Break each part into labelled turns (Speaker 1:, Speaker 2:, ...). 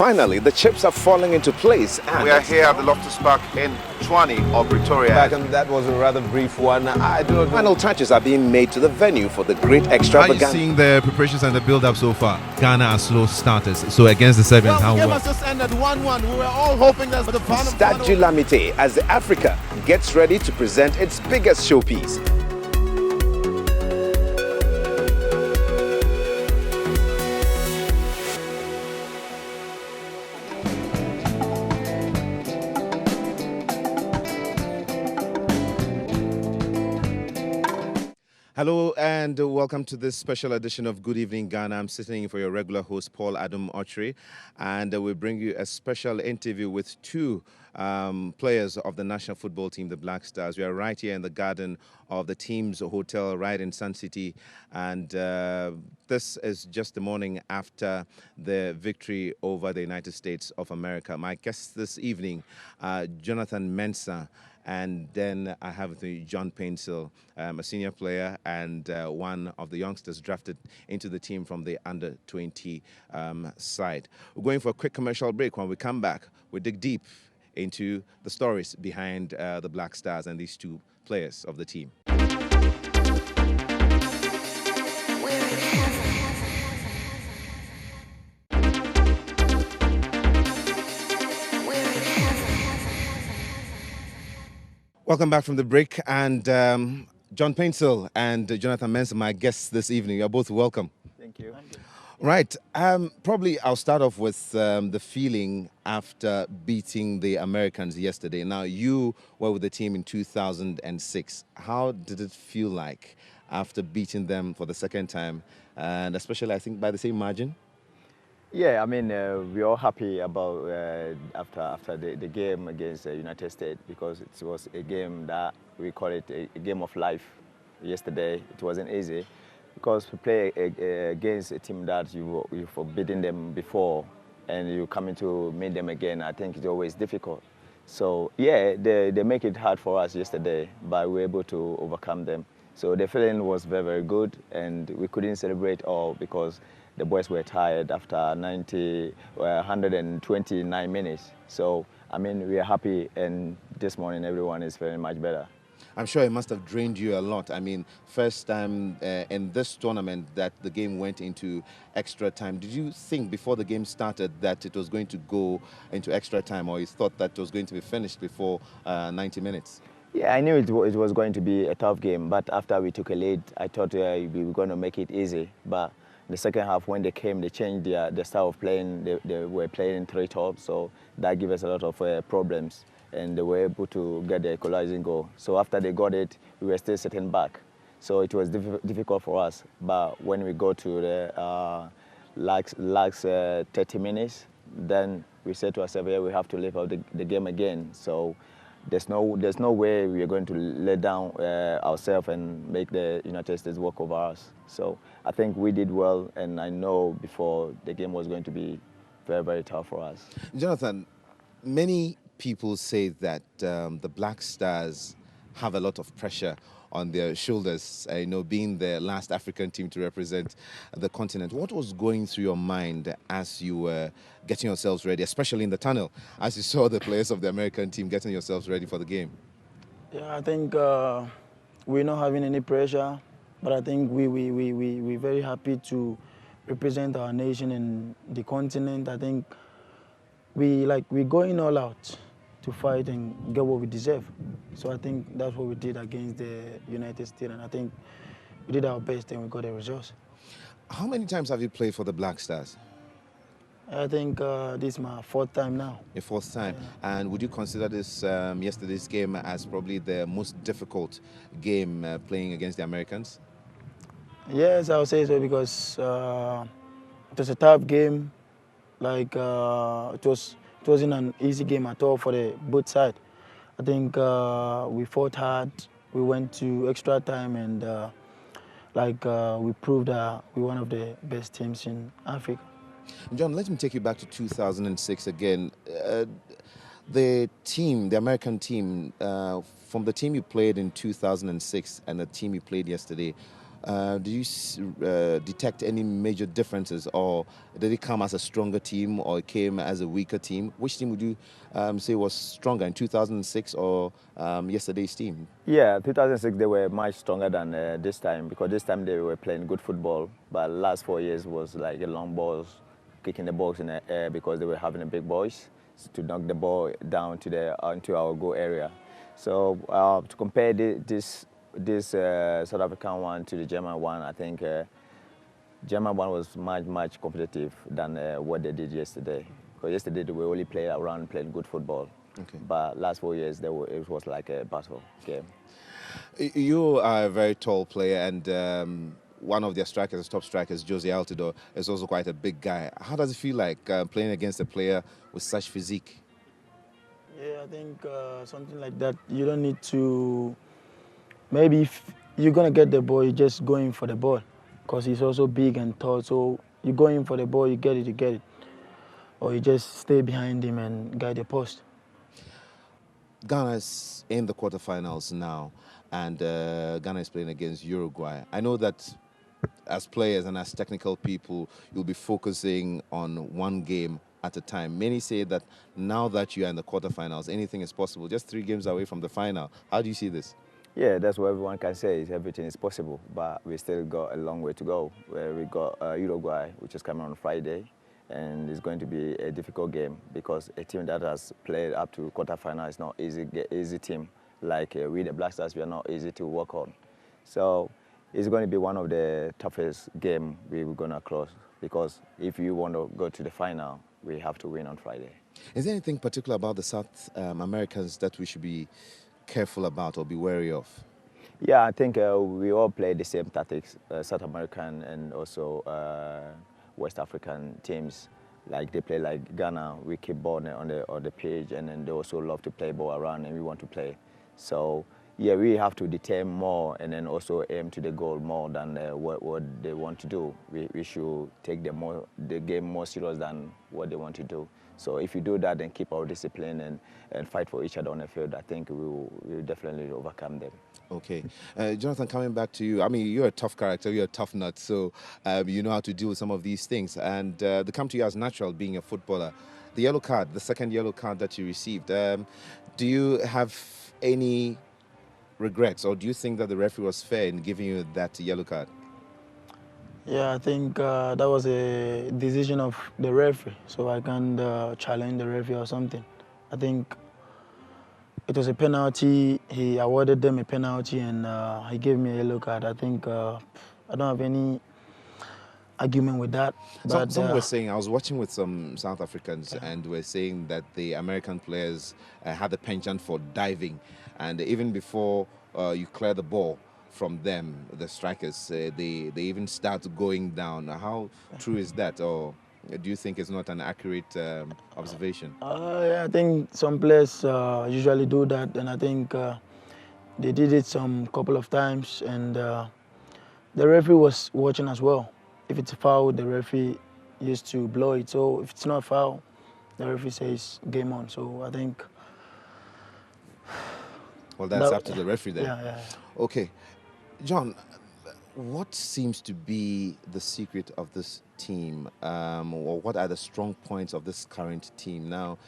Speaker 1: Finally, the chips are falling into place.
Speaker 2: We are here at the Loftus Park in Chwani or Pretoria.
Speaker 1: Back, and that was a rather brief one. I do not know. Final touches are being made to the venue for the great extravaganza.
Speaker 3: How are you seeing the preparations and the build-up so far? Ghana are slow starters. So against the Serbians,
Speaker 4: the game has just ended 1-1. We were all hoping that's the final.
Speaker 1: Stade du Lamite as the Africa gets ready to present its biggest showpiece. Hello and welcome to this special edition of Good Evening Ghana. I'm sitting in for your regular host, Paul Adam Ochre, and we bring you a special interview with two players of the national football team, the Black Stars. We are right here in the garden of the team's hotel right in Sun City, and this is just the morning after the victory over the United States of America. My guests this evening, Jonathan Mensah, and then I have with me John Paintsil, a senior player and one of the youngsters drafted into the team from the under-20 side. We're going for a quick commercial break. When we come back, we dig deep into the stories behind the Black Stars and these two players of the team. Welcome back from the break, and John Paintsil and Jonathan Mensah, my guests this evening. You're both welcome.
Speaker 5: Thank you.
Speaker 1: Right. Probably I'll start off with the feeling after beating the Americans yesterday. Now, you were with the team in 2006. How did it feel like after beating them for the second time, and especially, I think, by the same margin?
Speaker 5: Yeah, I mean, we're all happy about after the game against the United States, because it was a game that we call it a game of life. Yesterday, it wasn't easy because we play against a team that you've forbidden them before, and you coming to meet them again. I think it's always difficult. So yeah, they make it hard for us yesterday, but we were able to overcome them. So the feeling was very, very good, and we couldn't celebrate all because the boys were tired after 129 minutes. So, I mean, we are happy, and this morning everyone is feeling much better.
Speaker 1: I'm sure it must have drained you a lot. I mean, first time in this tournament that the game went into extra time. Did you think before the game started that it was going to go into extra time, or you thought that it was going to be finished before 90 minutes?
Speaker 5: Yeah, I knew it was going to be a tough game, but after we took a lead, I thought we were going to make it easy. But the second half, when they came, they changed their style of playing. They were playing in three tops, so that gave us a lot of problems, and they were able to get the equalizing goal. So after they got it, we were still sitting back. So it was difficult for us. But when we go to the last 30 minutes, then we said to ourselves, yeah, we have to live out the game again. So there's no way we are going to let down ourselves and make the United States walk over us. So I think we did well, and I know before the game was going to be very, very tough for us.
Speaker 1: Jonathan, many people say that the Black Stars have a lot of pressure on their shoulders, being the last African team to represent the continent. What was going through your mind as you were getting yourselves ready, especially in the tunnel, as you saw the players of the American team getting yourselves ready for the game?
Speaker 6: Yeah, I think we're not having any pressure, but I think we're very happy to represent our nation and the continent. I think we're going all out to fight and get what we deserve. So I think that's what we did against the United States, and I think we did our best and we got the results.
Speaker 1: How many times have you played for the Black Stars?
Speaker 6: I think this is my fourth time now.
Speaker 1: Your fourth time. Yeah. And would you consider this yesterday's game as probably the most difficult game playing against the Americans?
Speaker 6: Yes, I would say so, because it was a tough game. It wasn't an easy game at all for both sides. I think we fought hard. We went to extra time, and we proved that we're one of the best teams in Africa.
Speaker 1: John, let me take you back to 2006 again. The team, the American team, from the team you played in 2006 and the team you played yesterday, do you detect any major differences, or did it come as a stronger team, or it came as a weaker team? Which team would you say was stronger in 2006 or yesterday's team?
Speaker 5: Yeah, 2006 they were much stronger than this time, because this time they were playing good football. But last 4 years was like a long balls, kicking the balls in the air because they were having a big boys to knock the ball down to into our goal area. So to compare this South African one to the German one, I think German one was much competitive than what they did yesterday. Because yesterday they were only playing around, playing good football.
Speaker 1: Okay.
Speaker 5: But last 4 years it was like a battle game.
Speaker 1: You are a very tall player, and one of their strikers, top strikers, Jose Altidore, is also quite a big guy. How does it feel like playing against a player with such physique?
Speaker 6: Yeah, I think something like that. You don't need to. Maybe if you're gonna get the ball, you just go in for the ball, because he's also big and tall. So you go in for the ball, you get it, or you just stay behind him and guide the post.
Speaker 1: Ghana is in the quarterfinals now, and Ghana is playing against Uruguay. I know that as players and as technical people, you'll be focusing on one game at a time. Many say that now that you are in the quarterfinals, anything is possible, just 3 games away from the final. How do you see this?
Speaker 5: Yeah, that's what everyone can say, is everything is possible, but we still got a long way to go. We got Uruguay, which is coming on Friday, and it's going to be a difficult game because a team that has played up to quarterfinal is not easy team. Like we the Black Stars, we are not easy to work on. So it's going to be one of the toughest game we're going to cross, because if you want to go to the final, we have to win on Friday.
Speaker 1: Is there anything particular about the South Americans that we should be careful about or be wary of?
Speaker 5: Yeah, I think we all play the same tactics, South American and also West African teams. Like they play like Ghana, we keep ball on the pitch, and then they also love to play ball around, and we want to play. So yeah, we have to determine more and then also aim to the goal more than what they want to do. We should take the game more serious than what they want to do. So if you do that and keep our discipline and fight for each other on the field, I think we will definitely overcome them.
Speaker 1: Okay. Jonathan, coming back to you, I mean, you're a tough character, you're a tough nut, so you know how to deal with some of these things. And they come to you as natural, being a footballer. The yellow card, the second yellow card that you received, do you have any regrets, or do you think that the referee was fair in giving you that yellow card?
Speaker 6: Yeah, I think that was a decision of the referee, so I can't challenge the referee or something. I think it was a penalty. He awarded them a penalty, and he gave me a yellow card. I think I don't have any argument with that. But
Speaker 1: Some were saying, I was watching with some South Africans, and were saying that the American players had a penchant for diving, and even before you clear the ball from them, the strikers, they even start going down. How true is that, or do you think it's not an accurate observation?
Speaker 6: yeah, I think some players usually do that, and I think they did it some couple of times, and the referee was watching as well. If it's a foul, the referee used to blow it. So if it's not a foul, the referee says game on. So I think.
Speaker 1: Well, that's up to the referee then.
Speaker 6: Yeah.
Speaker 1: Okay. John, what seems to be the secret of this team, or what are the strong points of this current team? Now,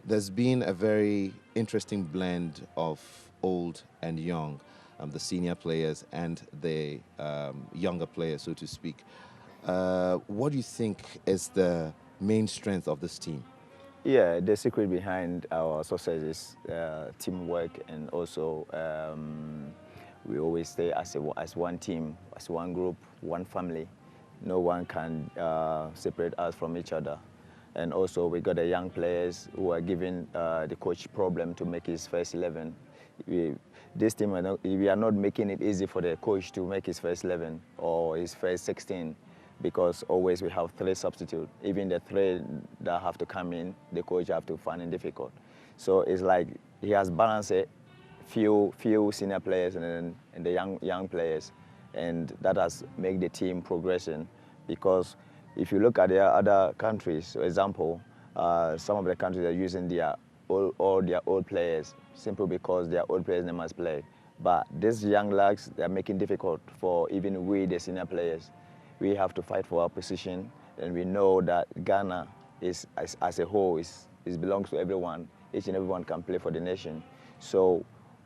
Speaker 1: there's been a very interesting blend of old and young, the senior players and the younger players, so to speak. What do you think is the main strength of this team?
Speaker 5: Yeah, the secret behind our success is teamwork, and also we always stay as one team, as one group, one family. No one can separate us from each other. And also we got the young players who are giving the coach problem to make his first 11. This team, we are not making it easy for the coach to make his first 11 or his first 16, because always we have 3 substitutes. Even the 3 that have to come in, the coach have to find it difficult. So it's like he has balanced it, few senior players and the young players, and that has made the team progression. Because if you look at the other countries, for example, some of the countries are using all their old players simply because their old players they must play. But these young lads, they're making difficult for even we, the senior players. We have to fight for our position, and we know that Ghana is, as a whole, is belongs to everyone. Each and everyone can play for the nation. So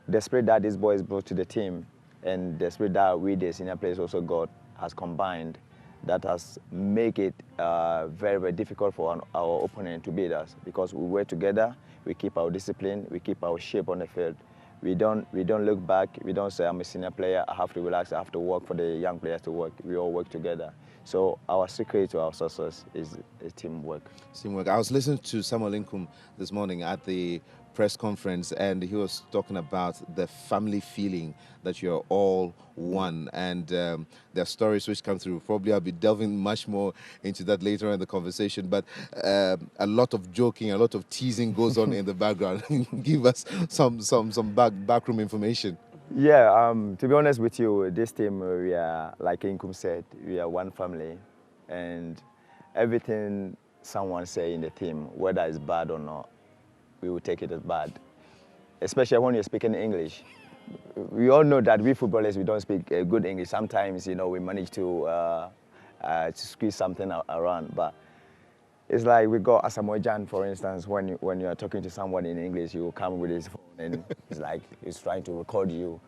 Speaker 5: the spirit that these boys brought to the team, and the spirit that we, the senior players, also got, has combined. That has made it very, very difficult for our opponent to beat us, because we work together, we keep our discipline, we keep our shape on the field. We don't look back. We don't say, I'm a senior player, I have to relax, I have to work for the young players to work. We all work together. So our secret to our success is teamwork.
Speaker 1: Teamwork. I was listening to Samuel Inkum this morning at the press conference, and he was talking about the family feeling that you're all one, and there are stories which come through. Probably I'll be delving much more into that later in the conversation, but a lot of joking, a lot of teasing goes on in the background. Give us some backroom information.
Speaker 5: Yeah, to be honest with you, this team, we are, like Inkum said, we are one family, and everything someone say in the team, whether it's bad or not, we will take it as bad, especially when you're speaking English. We all know that we footballers, we don't speak good English. Sometimes, you know, we manage to squeeze something around, but it's like we got Asamoah Gyan, for instance, when you are talking to someone in English, he will come with his phone and it's like he's trying to record you.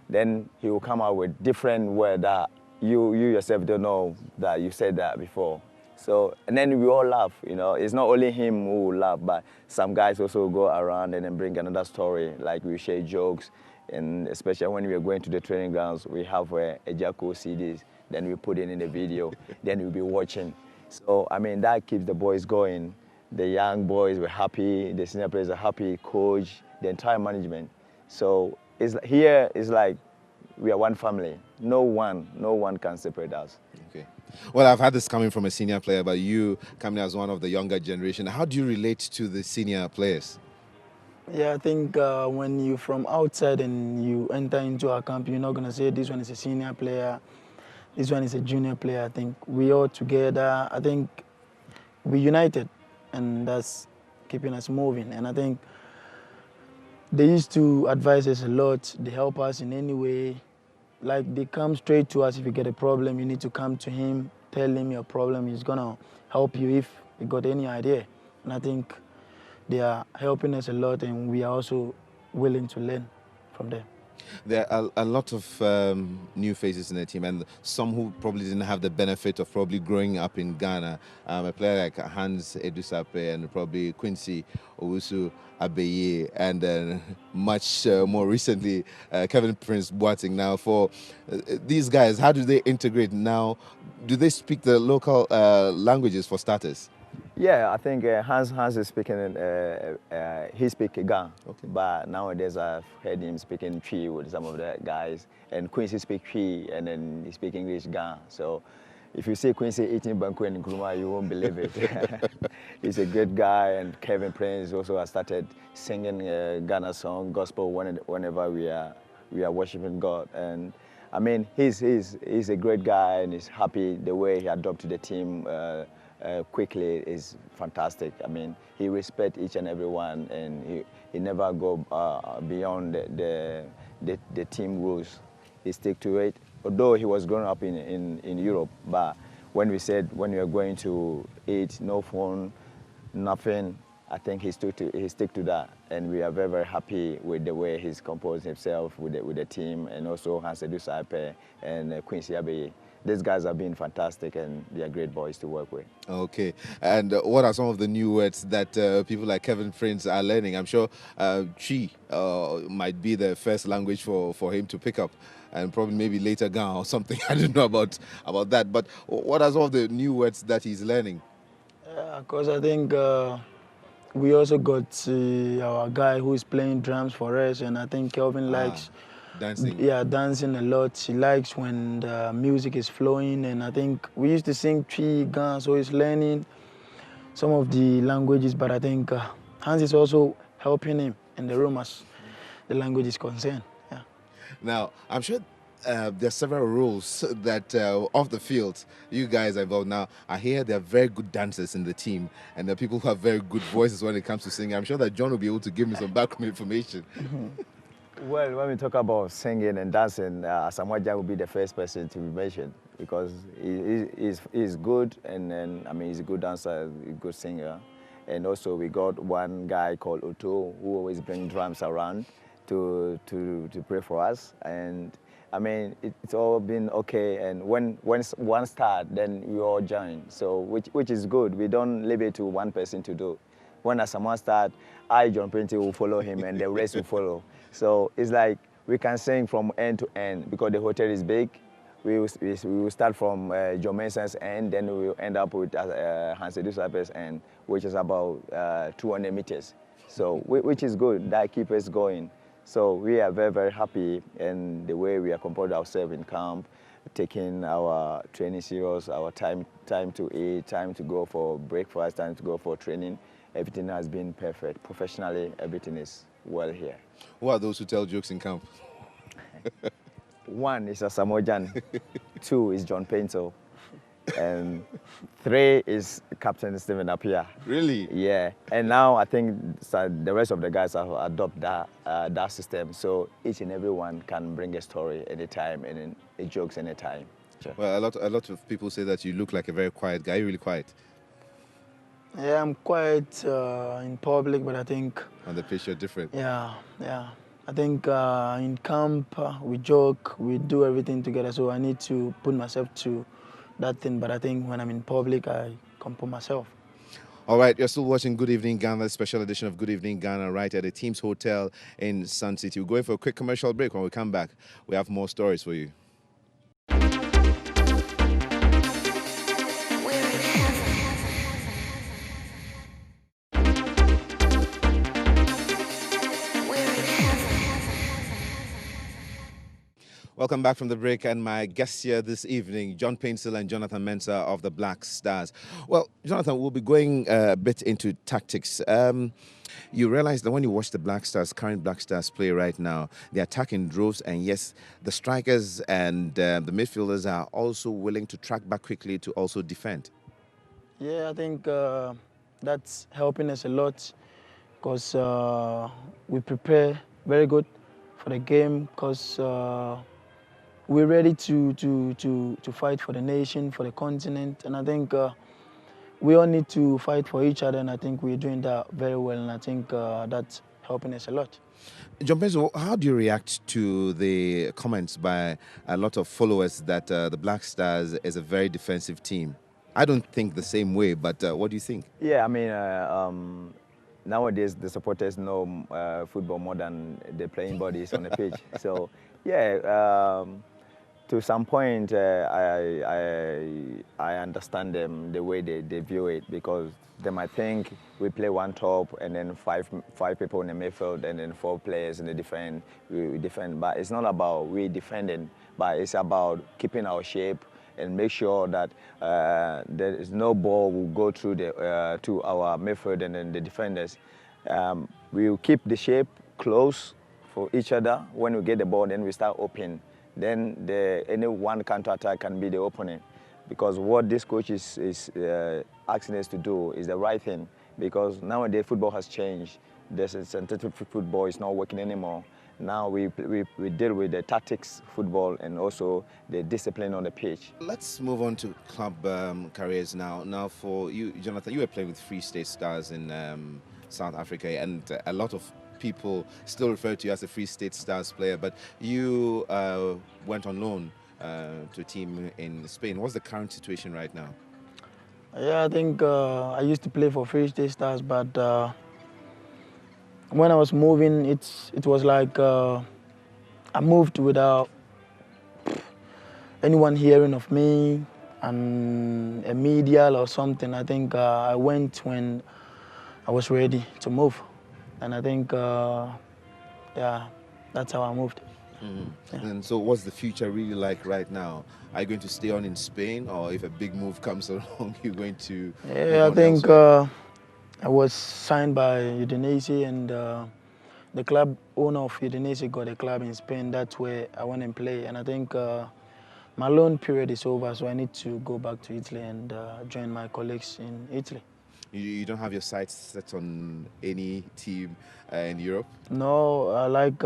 Speaker 5: Then he will come out with different words that you yourself don't know that you said that before. So, and then we all laugh, you know. It's not only him who will laugh, but some guys also go around and then bring another story, like we share jokes, and especially when we are going to the training grounds, we have a Jacko CDs, then we put it in the video, then we'll be watching. So, I mean, that keeps the boys going. The young boys were happy, the senior players are happy, coach, the entire management. So, here it's like we are one family. No one can separate us.
Speaker 1: Okay. Well, I've had this coming from a senior player, but you coming as one of the younger generation, how do you relate to the senior players?
Speaker 6: Yeah, I think when you're from outside and you enter into our camp, you're not going to say this one is a senior player, this one is a junior player. I think we all together, I think we united, and that's keeping us moving. And I think they used to advise us a lot. They help us in any way. Like, they come straight to us. If you get a problem, you need to come to him, tell him your problem. He's going to help you if you got any idea. And I think they are helping us a lot, and we are also willing to learn from them.
Speaker 1: There are a lot of new faces in the team, and some who probably didn't have the benefit of probably growing up in Ghana. A player like Hans Edusape and probably Quincy Owusu Abeye, and much more recently, Kevin Prince Boateng. Now, for these guys, how do they integrate now? Do they speak the local languages for starters?
Speaker 5: Yeah, I think Hans is speaking, he speaks Ghana,
Speaker 1: Okay.
Speaker 5: but nowadays I've heard him speaking Twi with some of the guys, and Quincy speaks Twi, and then he speaks English Ghana. So if you see Quincy eating banku in Nkrumah, you won't believe it. He's a great guy, and Kevin Prince also has started singing Ghana song, gospel, whenever we are worshiping God. And I mean, he's a great guy, and he's happy the way he adopted the team. Quickly is fantastic. I mean, he respects each and every one, and he never go beyond the team rules. He stick to it. Although he was growing up in Europe, but when we said when we are going to eat, no phone, nothing, I think he stick to that, and we are very, very happy with the way he's composed himself with the team, and also Hans Edusape and Quincy Abeye. These guys have been fantastic, and they are great boys to work with.
Speaker 1: Okay. And what are some of the new words that people like Kevin Prince are learning? I'm sure Twi might be the first language for him to pick up, and probably maybe later Ghana or something. I don't know about that. But what are some of the new words that he's learning?
Speaker 6: Because I think we also got our guy who is playing drums for us, and I think Kelvin likes
Speaker 1: dancing.
Speaker 6: Yeah, dancing a lot. He likes when the music is flowing, and I think we used to sing Twi Ghana, so he's learning some of the languages, but I think Hans is also helping him in the room as the language is concerned. Yeah.
Speaker 1: Now, I'm sure there are several rules that off the field you guys are involved. Now, I hear there are very good dancers in the team, and there are people who have very good voices when it comes to singing. I'm sure that John will be able to give me some background information.
Speaker 5: Well, when we talk about singing and dancing, Samuel Jan will be the first person to be mentioned because he's good and I mean he's a good dancer, a good singer, and also we got one guy called Otto who always brings drums around to play for us, and I mean it's all been okay. And when one start, then we all join, so which is good. We don't leave it to one person to do. When someone start, John Painter will follow him and the rest will follow. So it's like we can sing from end to end because the hotel is big. We will start from John Mason's end, then we will end up with Hansedu Cypress end, which is about 200 meters. So which is good, that keeps us going. So we are very, very happy in the way we are composed ourselves in camp, taking our training serious, our time to eat, time to go for breakfast, time to go for training. Everything has been perfect. Professionally, everything is well here.
Speaker 1: Who are those who tell jokes in camp?
Speaker 5: One is Samuel Jan, 2 is John Painter, and 3 is Captain Stephen Appiah.
Speaker 1: Really?
Speaker 5: Yeah, and now I think the rest of the guys have adopted that system, so each and every one can bring a story anytime and a jokes anytime. Sure.
Speaker 1: Well, a lot of people say that you look like a very quiet guy. You're really quiet.
Speaker 6: Yeah, I'm quiet in public, but I think...
Speaker 1: On the pitch, you're different.
Speaker 6: Yeah. I think in camp, we joke, we do everything together, so I need to put myself to that thing, but I think when I'm in public, I compose myself.
Speaker 1: All right, you're still watching Good Evening Ghana, special edition of Good Evening Ghana, right at the team's hotel in Sun City. We're going for a quick commercial break. When we come back, we have more stories for you. Welcome back from the break, and my guests here this evening, John Painsil and Jonathan Mensah of the Black Stars. Well, Jonathan, we'll be going a bit into tactics. You realize that when you watch the Black Stars, current Black Stars play right now, they attack in droves, and yes, the strikers and the midfielders are also willing to track back quickly to also defend.
Speaker 6: Yeah, I think that's helping us a lot because we prepare very good for the game because we're ready to fight for the nation, for the continent, and I think we all need to fight for each other, and I think we're doing that very well, and I think that's helping us a lot.
Speaker 1: John Painsil, how do you react to the comments by a lot of followers that the Black Stars is a very defensive team? I don't think the same way, but what do you think?
Speaker 5: Yeah, I mean, nowadays the supporters know football more than the playing bodies on the pitch. So, yeah, to some point, I understand them the way they view it because they might think we play one top and then five people in the midfield and then 4 players in the defend. We defend, but it's not about we defending, but it's about keeping our shape and make sure that there is no ball will go through to our midfield and then the defenders. We will keep the shape close for each other. When we get the ball, then we start open. Then any one counter-attack can be the opponent. Because what this coach is asking us to do is the right thing. Because nowadays football has changed. This synthetic football is not working anymore. Now we deal with the tactics football and also the discipline on the pitch.
Speaker 1: Let's move on to club careers now. Now for you, Jonathan, you were playing with Free State Stars in South Africa, and a lot of people still refer to you as a Free State Stars player, but you went on loan to a team in Spain. What's the current situation right now?
Speaker 6: Yeah, I think I used to play for Free State Stars, but when I was moving, it was like I moved without anyone hearing of me and a media or something. I think I went when I was ready to move. And I think, yeah, that's how I moved.
Speaker 1: Mm-hmm. Yeah. And so what's the future really like right now? Are you going to stay on in Spain, or if a big move comes along, you're going to...
Speaker 6: Yeah, I think I was signed by Udinese, and the club owner of Udinese got a club in Spain. That's where I went and play. And I think my loan period is over, so I need to go back to Italy and join my colleagues in Italy.
Speaker 1: You don't have your sights set on any team in Europe?
Speaker 6: No, like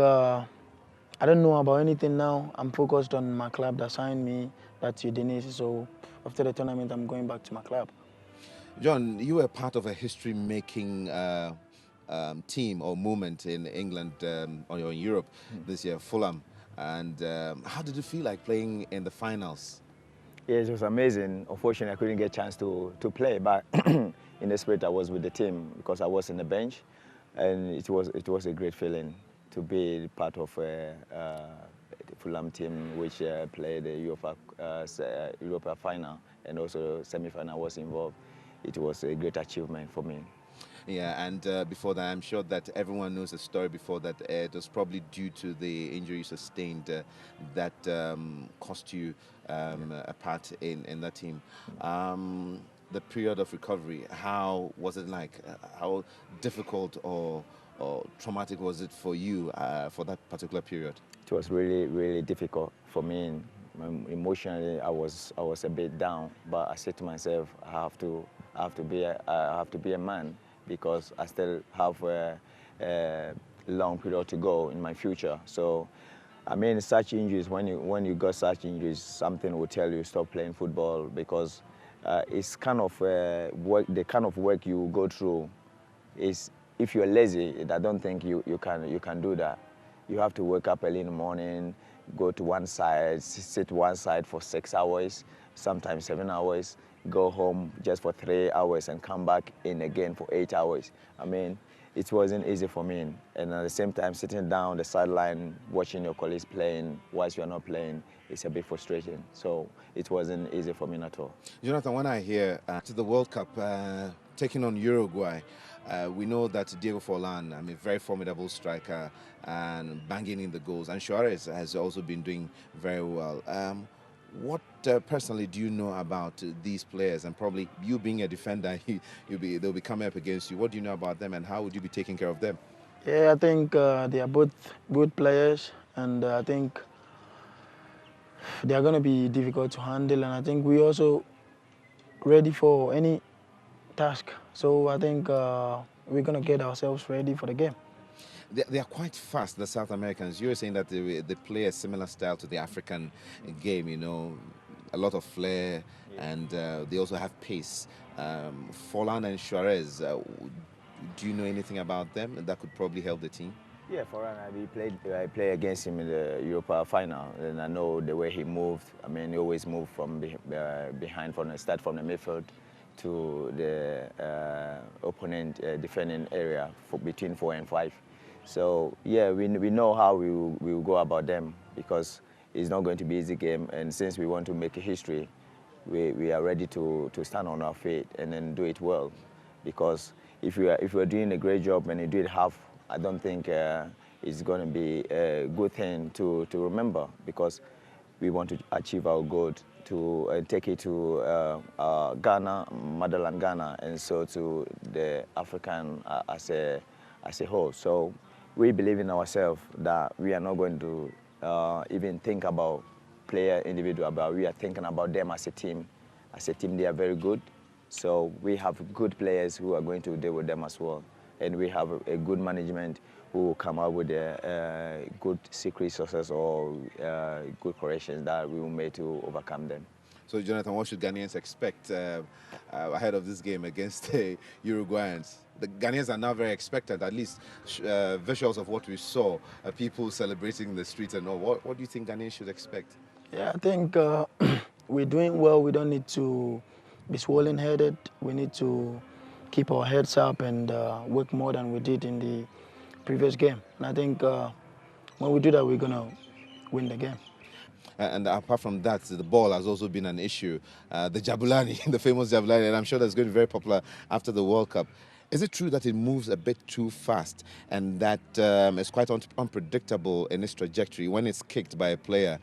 Speaker 6: I don't know about anything now. I'm focused on my club that signed me, that's Udinese. So after the tournament, I'm going back to my club.
Speaker 1: John, you were part of a history-making team or movement in England or in Europe this year, Fulham. And how did it feel like playing in the finals?
Speaker 5: Yeah, it was amazing. Unfortunately, I couldn't get a chance to play, but in the spirit, I was with the team because I was in the bench, and it was a great feeling to be part of the Fulham team, which played the Europa final and also semi-final was involved. It was a great achievement for me.
Speaker 1: Yeah, and before that, I'm sure that everyone knows the story before that. It was probably due to the injury you sustained that cost you a part in that team. The period of recovery, how was it like? How difficult or traumatic was it for you for that particular period?
Speaker 5: It was really, really difficult for me. Emotionally, I was a bit down, but I said to myself, I have to be a man, because I still have a long period to go in my future. So, I mean, such injuries, when you got such injuries, something will tell you stop playing football, because it's kind of the kind of work you go through is, if you're lazy, I don't think you can do that. You have to wake up early in the morning, go to one side, sit one side for 6 hours, sometimes 7 hours, go home just for 3 hours and come back in again for 8 hours. I mean, it wasn't easy for me. And at the same time, sitting down on the sideline, watching your colleagues playing whilst you're not playing, it's a bit frustrating. So it wasn't easy for me at all.
Speaker 1: Jonathan, when I hear to the World Cup taking on Uruguay, we know that Diego Forlan, I mean, very formidable striker and banging in the goals, and Suarez has also been doing very well. What personally do you know about these players? And probably you being a defender, they'll be coming up against you. What do you know about them, and how would you be taking care of them?
Speaker 6: Yeah, I think they are both good players, and I think they are going to be difficult to handle. And I think we also ready for any task. So I think we're going to get ourselves ready for the game.
Speaker 1: They are quite fast, the South Americans. You were saying that they play a similar style to the African game, you know, a lot of flair, and they also have pace. Forlan and Suarez, do you know anything about them that could probably help the team?
Speaker 5: Yeah, Forlan, I played against him in the Europa final, and I know the way he moved. I mean, he always moved from behind, start from the midfield to the opponent defending area between 4 and 5. So yeah, we know how we will go about them, because it's not going to be an easy game. And since we want to make a history, we are ready to stand on our feet and then do it well. Because if we're doing a great job and you do it half, I don't think it's going to be a good thing to remember, because we want to achieve our goal to take it to Ghana, motherland Ghana, and so to the African as a whole. So we believe in ourselves that we are not going to even think about player individual, but we are thinking about them as a team. As a team, they are very good. So we have good players who are going to deal with them as well. And we have a good management who will come up with a good secret success or good corrections that we will make to overcome them.
Speaker 1: So, Jonathan, what should Ghanaians expect ahead of this game against the Uruguayans? The Ghanaians are now very expectant, at least visuals of what we saw, people celebrating in the streets and all. What do you think Ghanaians should expect?
Speaker 6: Yeah, I think we're doing well. We don't need to be swollen-headed. We need to keep our heads up and work more than we did in the previous game. And I think when we do that, we're going to win the game.
Speaker 1: And apart from that, the ball has also been an issue. The Jabulani, the famous Jabulani, and I'm sure that's going to be very popular after the World Cup. Is it true that it moves a bit too fast and that it's quite unpredictable in its trajectory when it's kicked by a player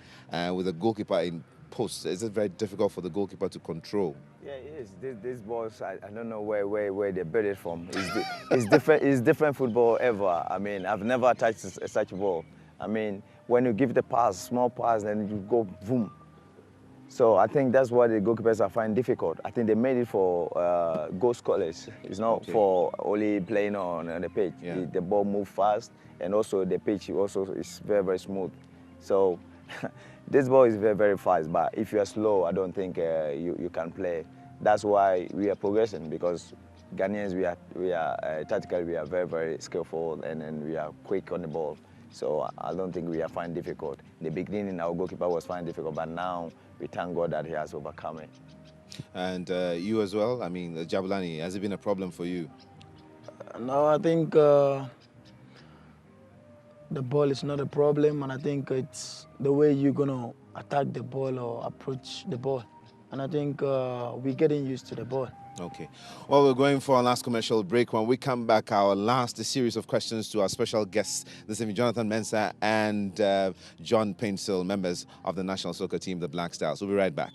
Speaker 1: with a goalkeeper in post? Is it very difficult for the goalkeeper to control?
Speaker 5: Yeah, it is. This balls, I don't know where they built it from. It's different. It's different football ever. I mean, I've never touched such a ball. I mean, when you give the pass, small pass, then you go boom. So I think that's what the goalkeepers are finding difficult. I think they made it for goal scorers. It's not for only playing on the pitch.
Speaker 1: Yeah.
Speaker 5: The ball moves fast, and also the pitch also is very, very smooth. So this ball is very, very fast, but if you are slow, I don't think you can play. That's why we are progressing, because Ghanaians, we are tactically, we are very, very skillful, and then we are quick on the ball. So I don't think we are finding difficult. In the beginning, our goalkeeper was finding difficult, but now we thank God that he has overcome it.
Speaker 1: And you as well? I mean, Jabulani, has it been a problem for you?
Speaker 6: No, I think the ball is not a problem, and I think it's the way you're gonna attack the ball or approach the ball. And I think we're getting used to the ball.
Speaker 1: Okay. Well, we're going for our last commercial break. When we come back, our last series of questions to our special guests this evening, Jonathan Mensah and John Paintsil, members of the national soccer team, the Black Stars. We'll be right back.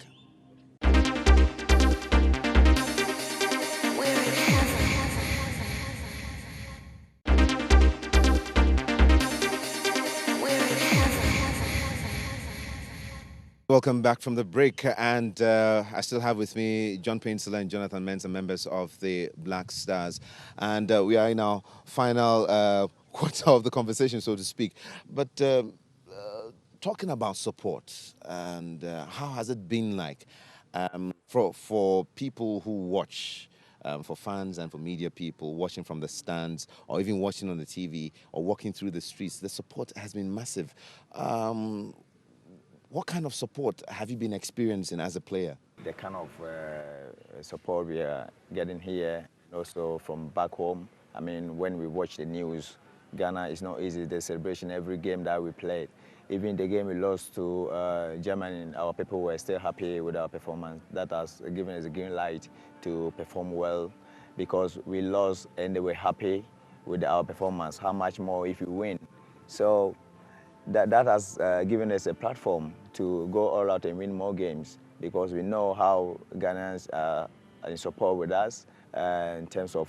Speaker 1: Welcome back from the break, and I still have with me John Paintsil and Jonathan Mensah, members of the Black Stars, and we are in our final quarter of the conversation, so to speak. But talking about support, and how has it been like for people who watch, for fans and for media people watching from the stands, or even watching on the TV or walking through the streets? The support has been massive. What kind of support have you been experiencing as a player?
Speaker 5: The kind of support we are getting here, also from back home. I mean, when we watch the news, Ghana is not easy. The celebration every game that we played. Even the game we lost to Germany, our people were still happy with our performance. That has given us a green light to perform well, because we lost and they were happy with our performance. How much more if you win? So that has given us a platform to go all out and win more games, because we know how Ghanaians are in support with us in terms of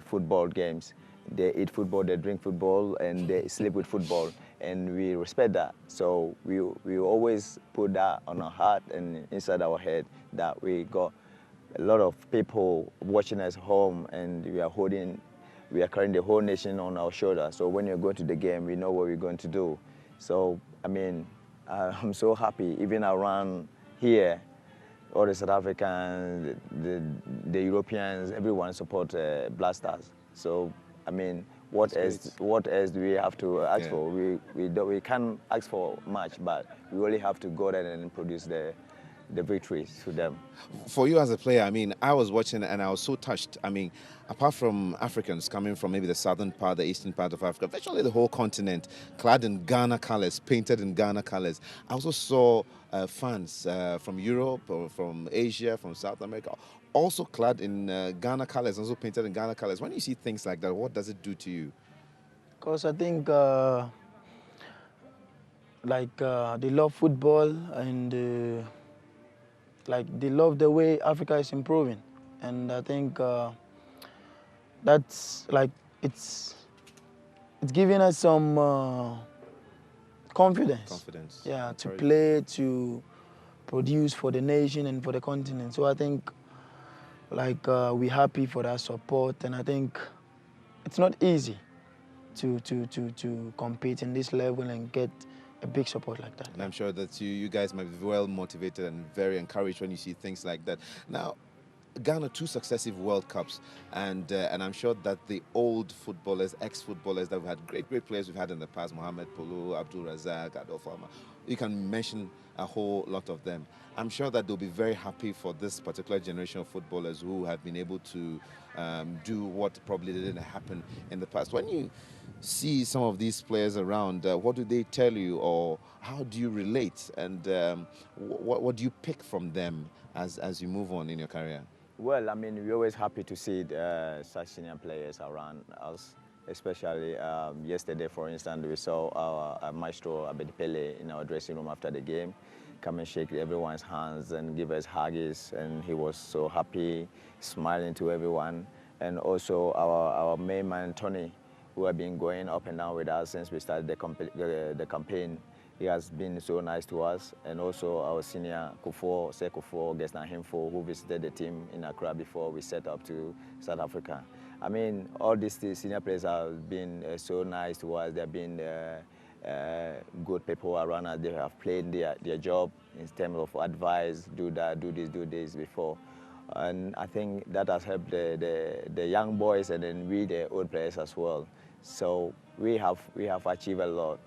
Speaker 5: football games. They eat football, they drink football, and they sleep with football, and we respect that. So we always put that on our heart and inside our head, that we got a lot of people watching us home, and we are carrying the whole nation on our shoulders. So when you're going to the game, we know what we're going to do. So, I mean, I'm so happy. Even around here, all the South Africans, the Europeans, everyone support Black Stars. So, I mean, what else do we have to ask for? We can't ask for much, but we only have to go there and produce the victories to them.
Speaker 1: For you as a player, I mean, I was watching and I was so touched. I mean, apart from Africans coming from maybe the southern part, the eastern part of Africa, virtually the whole continent clad in Ghana colors, painted in Ghana colors. I also saw fans from Europe or from Asia, from South America, also clad in Ghana colors, also painted in Ghana colors. When you see things like that, what does it do to you?
Speaker 6: Because I think they love football, and they love the way Africa is improving, and I think that's it's giving us some confidence. Yeah, to play, to produce for the nation and for the continent. So I think we're happy for that support, and I think it's not easy to compete in this level and get a big support like that.
Speaker 1: And I'm sure that you guys might be well motivated and very encouraged when you see things like that. Now, Ghana, 2 successive World Cups, and I'm sure that the old footballers, ex-footballers that we've had, great players we've had in the past, Mohamed Polo, Abdul Razak, Adolfo Ama, you can mention a whole lot of them. I'm sure that they'll be very happy for this particular generation of footballers who have been able to do what probably didn't happen in the past. When you see some of these players around, what do they tell you, or how do you relate, and what do you pick from them as you move on in your career?
Speaker 5: Well, I mean, we're always happy to see such senior players around us, especially yesterday, for instance, we saw our maestro Abedi Pele in our dressing room after the game come and shake everyone's hands and give us huggies, and he was so happy, smiling to everyone. And also our main man, Tony, who have been going up and down with us since we started the campaign. he has been so nice to us, and also our senior Kufuor, Sir Kufuor Gesna-Himfo, who visited the team in Accra before we set up to South Africa. I mean, all these senior players have been so nice to us. They've been good people around us. They have played their job in terms of advice, do that, do this before. And I think that has helped the young boys and then we, the old players as well. So we have achieved a lot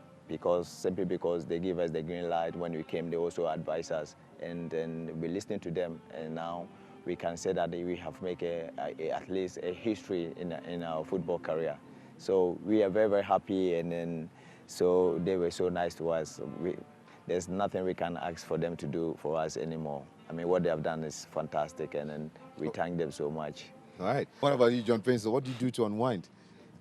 Speaker 5: simply because they give us the green light. When we came, they also advised us, and then we listened to them, and now we can say that we have made at least a history in our football career. So we are very, very happy, and then so they were so nice to us. There's nothing we can ask for them to do for us anymore. I mean, what they have done is fantastic, and then we thank them so much.
Speaker 1: All right. What about you, John Payne? So what do you do to unwind?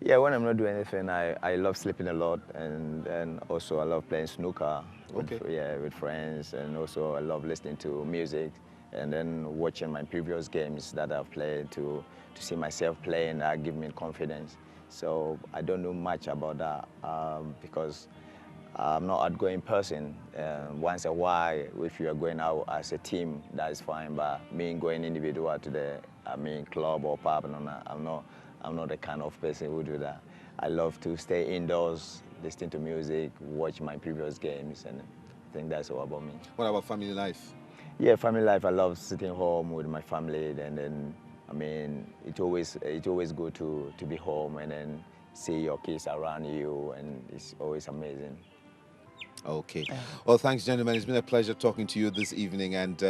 Speaker 5: Yeah, when I'm not doing anything, I love sleeping a lot, and also I love playing snooker with friends, and also I love listening to music, and then watching my previous games that I've played to see myself playing. That gives me confidence. So I don't know much about that because I'm not an outgoing person. Once in a while, if you are going out as a team, that is fine. But me going individual to the club or pub, I'm not the kind of person who do that. I love to stay indoors, listen to music, watch my previous games, and I think that's all about me.
Speaker 1: What about family life?
Speaker 5: Yeah, family life. I love sitting home with my family, and then it's always good to be home and then see your kids around you, and it's always amazing.
Speaker 1: Okay. Well, thanks, gentlemen. It's been a pleasure talking to you this evening, and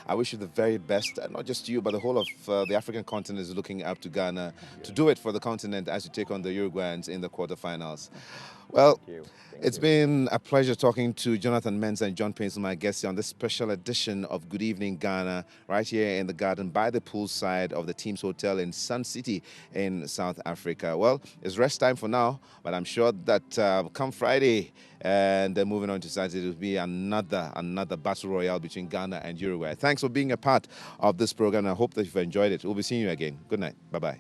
Speaker 1: I wish you the very best. Not just you, but the whole of the African continent is looking up to Ghana to do it for the continent as you take on the Uruguayans in the quarterfinals. Well, it's been a pleasure talking to Jonathan Mensah and John Payne, my guests, on this special edition of Good Evening Ghana, right here in the garden by the poolside of the team's hotel in Sun City in South Africa. Well, it's rest time for now, but I'm sure that come Friday and then moving on to Saturday, it will be another battle royale between Ghana and Uruguay. Thanks for being a part of this program. I hope that you've enjoyed it. We'll be seeing you again. Good night. Bye-bye.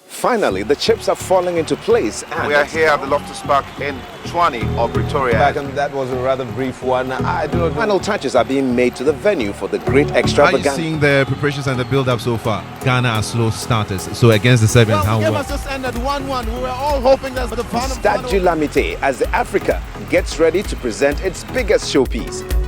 Speaker 2: Finally, the chips are falling into place. And we are here at the Loftus Park in Tshwane of Pretoria.
Speaker 1: And that was a rather brief one. I do not know.
Speaker 2: Final touches are being made to the venue for the great
Speaker 3: How are you
Speaker 2: extravaganza.
Speaker 3: seeing the preparations and the build-up so far? Ghana are slow starters. So against the Serbians,
Speaker 4: Well,
Speaker 3: how
Speaker 4: the game
Speaker 3: well?
Speaker 4: has just ended 1-1. We were all hoping that the final...
Speaker 2: Stade du Lamité as Africa gets ready to present its biggest showpiece.